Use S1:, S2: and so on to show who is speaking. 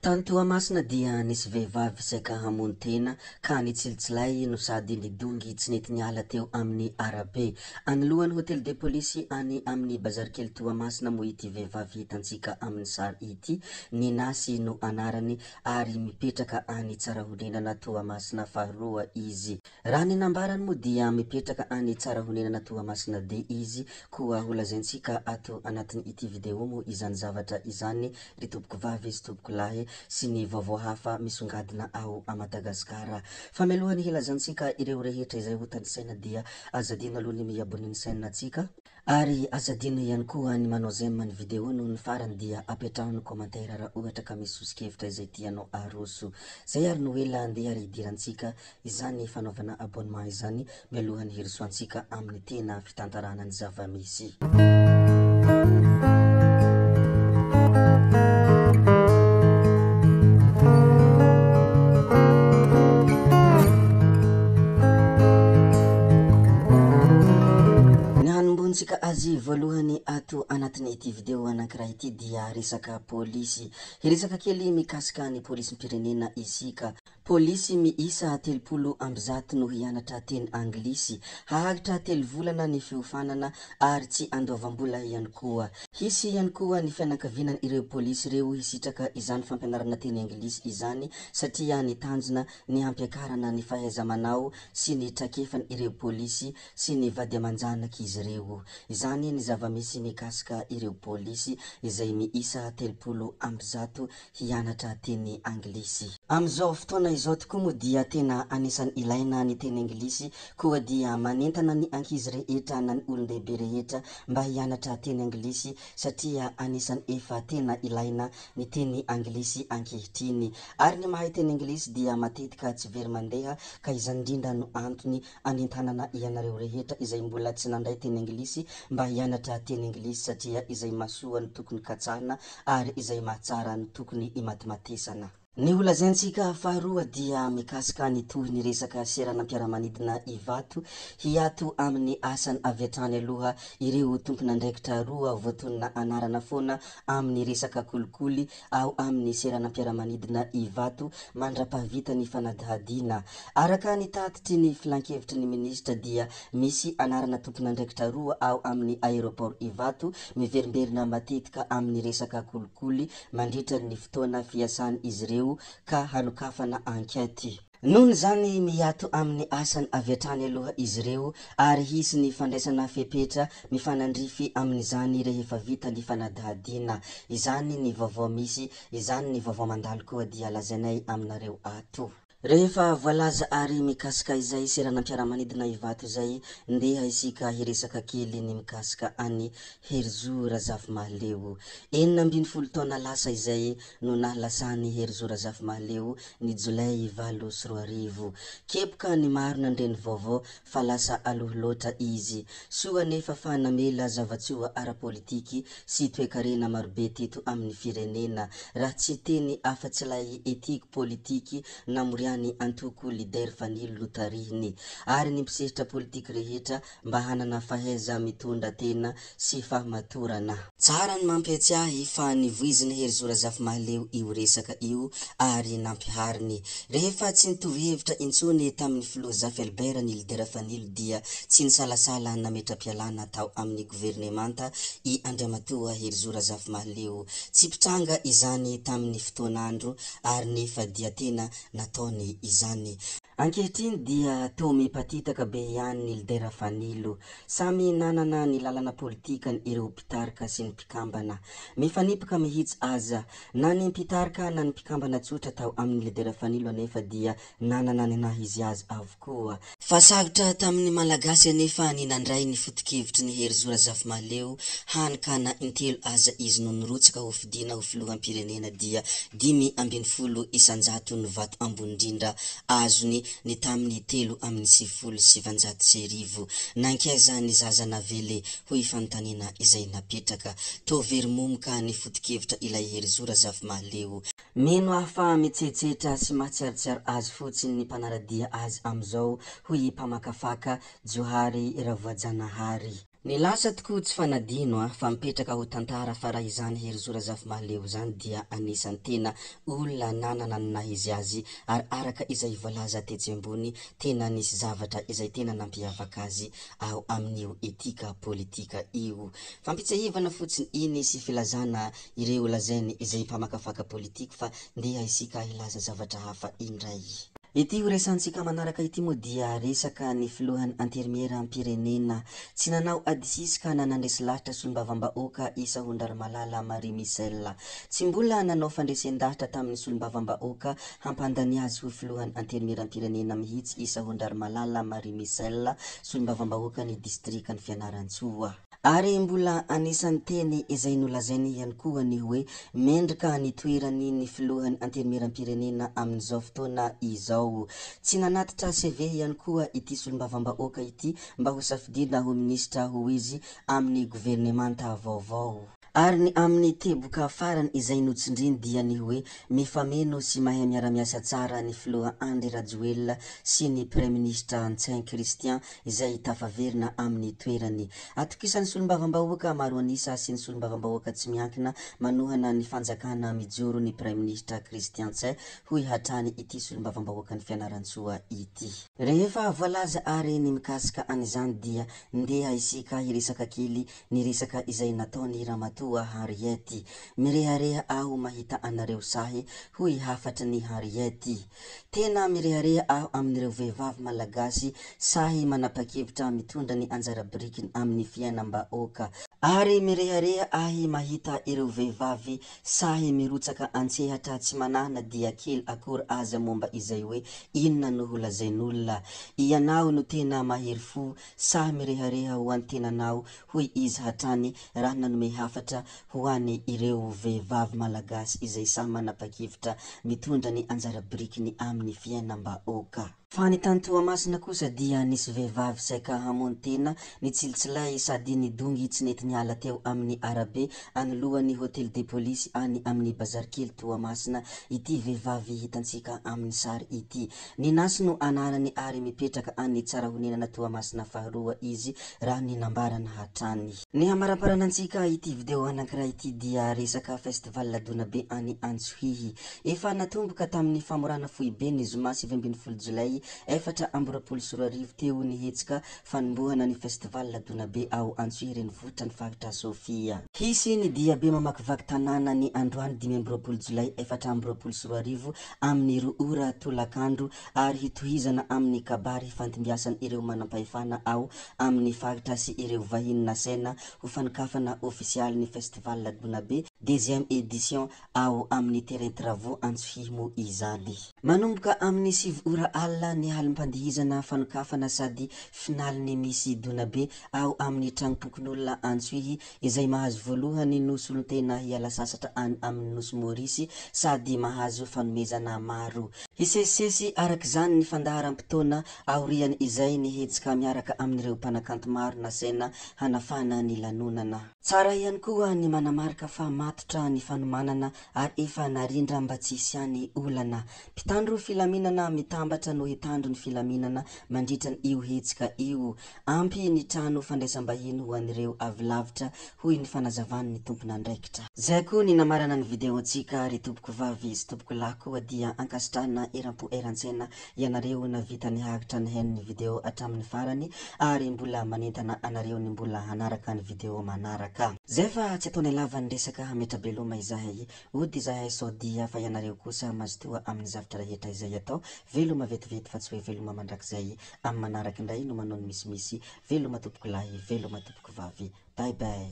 S1: Tany Toamasina dia nisy vehivavy saika hamono tena ka nitsilitsilay no sady nidongy tsy nety niala teo amin'ny arabe. Anoloan'ny hôtel de police any amin'ny bazary kely Toamasina moa ity vehivavy hitantsika amin'ny sary ity. Ninasy no anarany ary mipetraka any Tsarahonenana Toamasina faharoa izy. Raha ny nambarany moa dia mipetraka any Tsarahonenana Toamasina de izy koa holazaintsika ato anatin'ny ity video moa izany zavatra izany, ry tompoko vavy sy tompoko lahy sy ny vaovao hafa misongadina ao a Madagasikara. Fa mialohany hilazantsika ireo rehetra izay ho tanisaina dia azadino aloha ny miabony ny sainantsika ary azadino ihany koa ny manao j'aime ny video noho ny farany dia apetrahany ny commentaire raha ohatra ka misy sosikevitra izay tianao aroso. Zay ary no ela andeha ary idirantsika izany fanaovana abonnement izany mialohany hirisoantsika amin'ny tena fitantarana ny zava-misy. Tsika azy voalohany ato anatin'ny ity video anankiray ity dia resaka polisy. Hiresaka kely mikasika ny polisim-pirenena isika. Polisy miisa 30 no hianatra teny anglisy. Hahagitra 3 volana ny fiofanana ary tsy andoavam-bola ihany koa. Hisy ihany koa ny fianakaviana ireo polisy ireo hisitraka izany fampianarana teny anglisy izany satria ny tanjona ny ampiakarana ny fahaiza-manao sy ny trakefany ireo polisy sy ny vady aman-janaka izy ireo. Izany ny zava-misy mikasika ireo polisy izay miisa 30 hianatra teny anglisy. Amizao fotoana izao tokoa moa dia tena anisan'ny ilaina ny teny anglisy koa dia manentana ny ankizy rehetra na ny olon-dehibe rehetra mba hianatra teny anglisy satria anisan'ny efa tena ilaina ny teny anglisy ankehitriny. Ary ny mahay teny anglisy dia matetika tsy very mandeha ka izany indrindra no antony anentanana ianareo rehetra izay mbola tsy nandray teny anglisy mba hianatra teny anglisy satria izay mahasoa no tokony katsahana ary izay mahatsara no tokony imatimatesana. Ny holazaintsika faharoa dia mikasika ny toy ny resaka seranam-piaramanidina Ivato hiato amin'ny asany avy hatrany aloha ireo tompon'andraikitra roa voatonona anarana foana amin'ny resaka kolikoly ao amin'ny seranam-piaramanidina Ivato mandra-pahavita ny fanadihadiana. Araka ny tatitry ny filan-kevitry ny minisitra dia misy anarana tompon'andraikitra roa ao amin'ny aéroport Ivato miverimberina matetika amin'ny resaka kolikoly mandritra ny fotoana fiasany izy ireo ka hanokafana ankety. Nohon zany miato amin'ny asany avy hatrany aloha izy ireo ary hisy ny fandraisana fepetra mifanandrify amin'izany rehefa vita ny fanadihadiana. Izany ny vaovao misy, izany ny vaovao mandalo koa dia lazainay aminareo ato. Rehefa voalaza ary mikasika izay seranam-piaramanidina Ivato izay ndeha isika hiresaka kely ny mikasika any Herzou Razafimaleo. 40 taona lasa izay no nahalasany Herzou Razafimaleo ny Jolay 8 sy 2000. Kepoka ny maro nandreny vaovao fa lasa aloha loatra izy. Soa nefa fa namela zavatsoa ara-politiky sy toe-karena marobe teto amin'ny firenena. Raha tsy teny afa-tsy lay etiky politiky namoriany antoko lider Fanilo Lotarihiny ary ny mpisehitra politiky rehetra mba hanana fahaiza mitondra tena sy fahamatorana. Tsara ny mampiatsiahy fa nivoiziny Herzou Razafimaleo io resaka io ary nampihariny. Rehefa tsy nitovy hevitra intsony tamin'ny filôzafy Albert ny lider Fanilo dia tsy nisalasala nametra-pialana tao amin'ny gouvernemanta i Andriamatoa Herzou Razafimaleo. Tsy pitranga izany tamin'ny fotoanandro ary nefa dia tena nataony izany. Ankehitriny dia toa mipatitaka be ihany ny lider Fanilo. Samy nanana ny lalana politika ny ireo mpitarika sy ny mpikambana. Mifanipaka mihitsy aza na ny mpitarika na ny mpikambana tsotra tao amin'ny lider Fanilo anefa dia nanana ny nahizy azy avokoa. Fa sarotra tamin'ny malagasy anefa ny nandray ny foto-kevitry ny Herzou Razafimaleo hanikana intelo aza izy no nirotsaka ho fidina ho filoham-pirenena dia 500 isanjato ny vato ambony indrindra azony ny tamin'ny 3,700 nankaiza ny zaza navele ho ifanontaniana izay napetraka. To very momoka ny foto-kevitra ilay Herzou Razafimaleo. Mino afa mitsetsetra sy mahatsiarotsiaro azy fotsiny ny mpanaradia azy amizao hoy mpamakafaka Johary Ravoajanahary. Ny lasa tokoa tsy fanadino fa mipetraka ho tantara fa raha izany hery zorazafy mahaleo zany dia anisan'ny tena olona nanana ny naha izy azy ary araka izay voalaza tetsy ambony tena nisy zavatra izay tena nampiavaka azy ao amin'io etika politika io. Fampitsahivana fotsiny iny sy filazana ireo lazainy izay mpamakafaka politika fa ndeha isika hilaza zavatra hafa indray. Ity ho resantsika manaraka ity moa dia resaka ny filohan'ny anterimiera-pirenena tsy nanao adisisy ka nanandresy lahatra solombavam-bahoaka isa Hondraramalala Marie Michel. Tsy mbola nanao fandresen-dahatra tamin'ny solombavam-bahoaka hampandany azy ho filohan'ny anterimiera-pirenena mihitsy isa Hondraramalala Marie Michel, solombavam-bahoaka ny distrikan'ny Fianarantsoa. Ary mbola anisan'ny teny izay nolazainy ihany koa ny hoe mendrika ny toerany ny filohan'ny anterimiera-pirenena amin'izao fotoana izao. Tsy nanatitra CV ihany koa ity solombavam-bahoaka ity mba ho safidina ho minisitra ho izy amin'ny gouvernemanta vaovao. Ary ny amin'ny teboka farany izay notsindriny dia ny hoe mifameno sy mahay miara-miasa tsara ny filoha Andry Rajoelina sy ny Premier Ministre Antsain Christian izay tafaverina amin'ny toerany. Atokisan'ny solombavam-bahoaka maro anisa sy ny solombavam-bahoaka tsy miankina manohana ny fanjakana mijoro ny Premier Ministre Christian Antsain ho ihatrany ity solombavam-bahoaka ny Fianarantsoa ity. Rehefa voalaza ary ny mikasika an'izany dia ndeha isika hiresaka kely ny resaka izay nataony Ramatoa Henriette. Mirehareha aho mahita anareo sahy ho hafatra ny Henriette. Tena mirehareha aho amin'ireo vehivavy malagasy sahy manapa-kevitra mitondra ny anjara birikiny amin'ny fiainam-bahoaka. Ary mirehareha ahy mahita ireo vehivavy sahy mirotsaka antsehatra tsy manana dia kely akory aza momba izay hoe inona no holazain'olona. Ianao no tena mahery fo sahy mirehareha ho an'ny tenanao hoy izy hatrany raha nanome hafatra ho an'ny ireo vehivavy malagasy izay samy manapa-kevitra mitondra ny anjara birikiny amin'ny fiainam-bahoaka. Fa ny tany Toamasina kosa dia nisy vehivavy saika hamono tena nitsilitsilay sady nidongy tsy nety niala teo amin'ny arabe anoloan'ny hôtel de police any amin'ny bazarikely Toamasina ity vehivavy hitantsika amin'ny sary ity. Ninasy no anarany ary mipetraka any Tsarahonenana Toamasina faharoa izy raha ny nambarana hatrany. Ny hamaraparanantsika ity video anankiray ity dia resaka festival Donabe any Antsohihy. Efa natomboka tamin'ny famorana foibe ny zoma 20 Jolay 2024 teo nihetsika fanombohana ny festival Donabe ao Antsohihy renivohitra ny faritra Sofia. Hisy ny diabe mamakivaky tanàna ny androany 5 Jolay 2024 amin'ny 2 ora tolakandro ary hitohizana amin'ny kabary fantimbiasan' ireo manampahefana ao amin'ny faritra sy ireo vahiny nasaina ho fanokafana ofisialy ny festival Donabe 2e édition ao amin'ny terrain travaux Antsohihy mo izany. Manomboka amin'ny 7 ora alina ny halim-pandihizana fanokafana sady finaly misy Donabe ao amin'ny tragnom-pokon'olona Antsohihy izay mahazo voalohany no solon-tena hiala sasatra any amin'ny nosy Maorisy sady mahazo fanomezana maro. Hisesisesy arak'izany ny fandaharam-potoana aoriany izay nihetsika miaraka amin'ireo mpanakanto maro nasaina hanafana ny lanonana. Tsara ihany koa ny manamarika fa matotra ny fanomanana ary efa narindra mba tsy hisiany olana. Mpitandro filaminana mitambatra no hitandro ny filaminana mandritra io hetsika io. Ampy ny trano fandraisam-bahiny ho an'ireo avy lavitra hoy ny fanazavany ny tompon'andraikitra. Zay koa ny namarana ny video antsika ry tompoko vavy sy tompoko lahy koa dia ankasitrana eram-po eran-tsaina ianareo navita niharitra ny hen'ny video hatramin'ny farany ary mbola manentana anareo ny mbola hanaraka ny video manaraka. Zay fa tsy ataonay lava ny resaka hametrabeloma izahay ody izahay sao dia fa ianareo kosa mazotoa amin'ny zavatra rehetra izay atao veloma vetivety fa tsy hoe veloma mandrakizay amin'ny manaraka indray no manao ny misimisy. Veloma tompoko lahy, veloma tompoko vavy. Bye bye.